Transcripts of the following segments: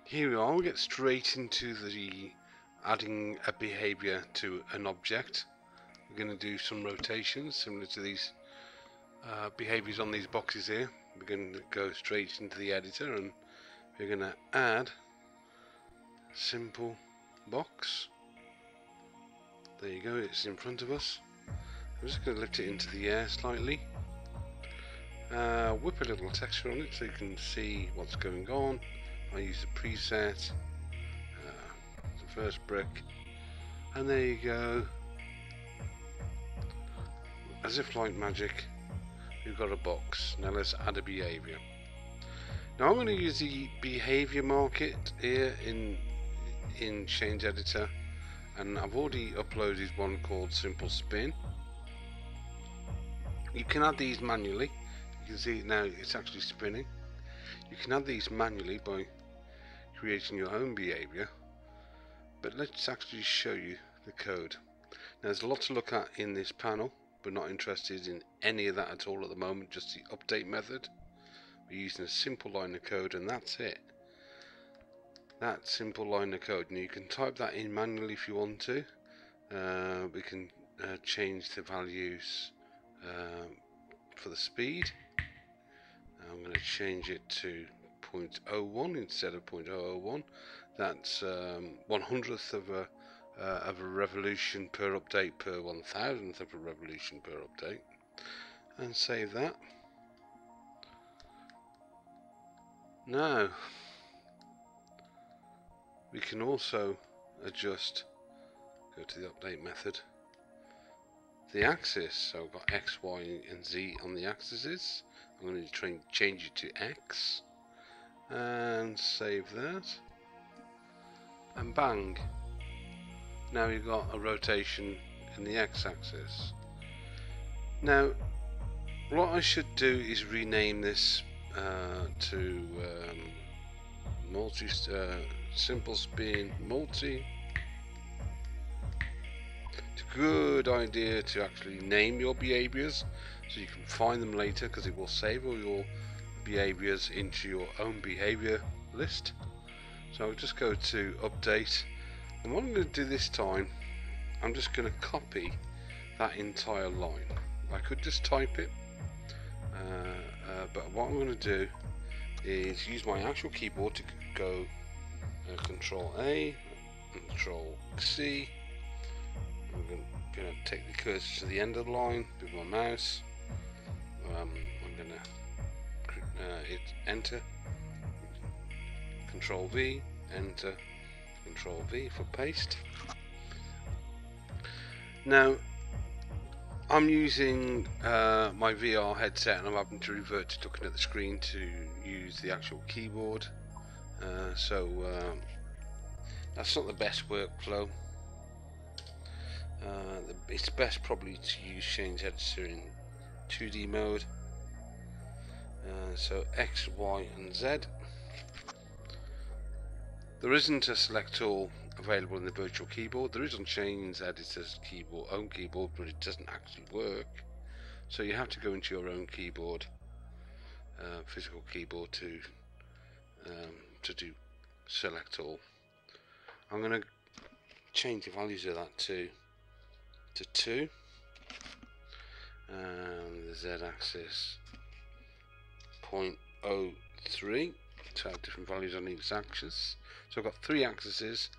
Here we are, we get straight into the adding a behavior to an object. We're going to do some rotations similar to these behaviors on these boxes here. We're going to go straight into the editor and we're going to add a simple box. There you go, it's in front of us. I'm just going to lift it into the air slightly. Whip a little texture on it so you can see what's going on. I use the preset, the first brick, and there you go. As if like magic, we've got a box. Now let's add a behavior. Now I'm going to use the behavior market here in Change Editor, and I've already uploaded one called Simple Spin. You can add these manually. You can see now it's actually spinning. You can add these manually by creating your own behavior, but let's actually show you the code. Now there's a lot to look at in this panel. We're not interested in any of that at all at the moment, just the update method. We're using a simple line of code and that's it. That simple line of code. Now you can type that in manually if you want to. We can change the values for the speed. I'm going to change it to 0.01 instead of 0.001. That's 1/100th of a revolution per update per 1,000th of a revolution per update, and save that. Now we can also adjust, go to the update method, the axis. So I've got X, Y and Z on the axes. I'm going to change it to X and save that, and bang, now you've got a rotation in the X-axis. Now what I should do is rename this to Simple Spin Multi. It's a good idea to actually name your behaviors so you can find them later, because it will save all your behaviors into your own behavior list. So I'll just go to update, and what I'm going to do this time, I'm just going to copy that entire line. I could just type it, but what I'm going to do is use my actual keyboard to go Control A, Control C. I'm going to take the cursor to the end of the line with my mouse. I'm going to hit enter, Control V, enter, Control V for paste. Now I'm using my VR headset and I'm having to revert to looking at the screen to use the actual keyboard, so that's not the best workflow. It's best probably to use Change Editor in 2D mode. So X, Y and Z. There isn't a select all available in the virtual keyboard. There is on Change Editor's own keyboard, but it doesn't actually work. So you have to go into your own keyboard, physical keyboard, to do select all. I'm going to change the values of that to 2, and the Z-axis 0.03 to have different values on each axis. So I've got 3 axes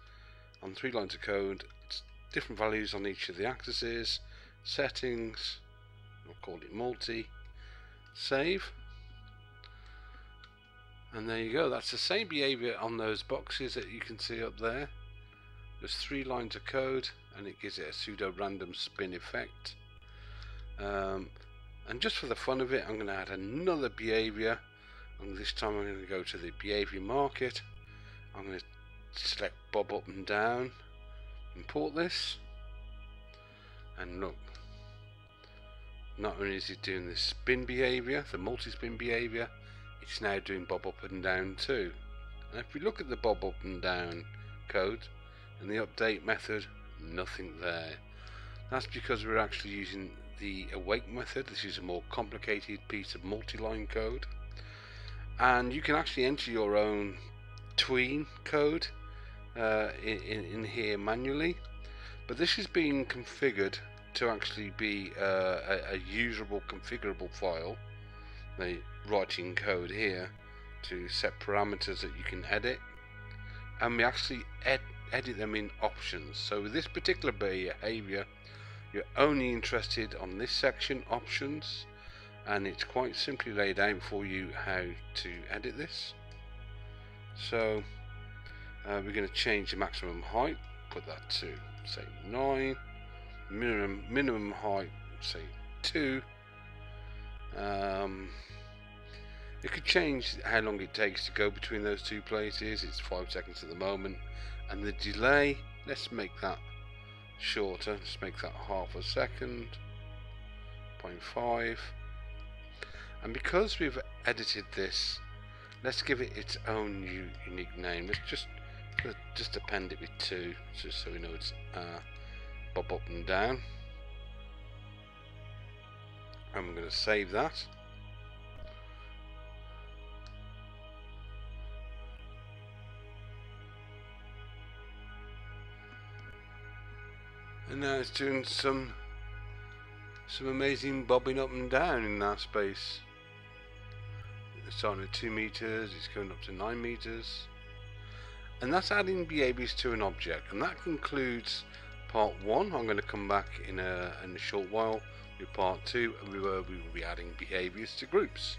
on 3 lines of code, different values on each of the axes. Settings, I'll call it multi, save, and there you go. That's the same behavior on those boxes that you can see up there. There's 3 lines of code and it gives it a pseudo random spin effect. And just for the fun of it, I'm going to add another behavior, and this time I'm going to go to the behavior market. I'm going to select bob up and down, import this, and look, not only is it doing the spin behavior, the multi-spin behavior, it's now doing bob up and down too. And if we look at the bob up and down code and the update method, nothing there. That's because we're actually using the awake method. This is a more complicated piece of multi-line code, and you can actually enter your own between code in here manually, but this is being configured to actually be a usable configurable file. They writing code here to set parameters that you can edit, and we actually edit them in options. So with this particular behavior, you're only interested on this section, options, and it's quite simply laid out for you how to edit this. So we're going to change the maximum height, put that to say 9, minimum height say 2. You could change how long it takes to go between those two places. It's 5 seconds at the moment, and the delay, let's make that shorter. Let's make that half a second, 0.5. And because we've edited this, let's give it its own unique name. Let's just append it with 2, just so we know it's bob up and down. And we're going to save that. And now it's doing some amazing bobbing up and down in that space. It's starting at 2 meters, it's going up to 9 meters. And that's adding behaviors to an object. And that concludes part 1. I'm going to come back in a short while with part 2, and we will be adding behaviors to groups.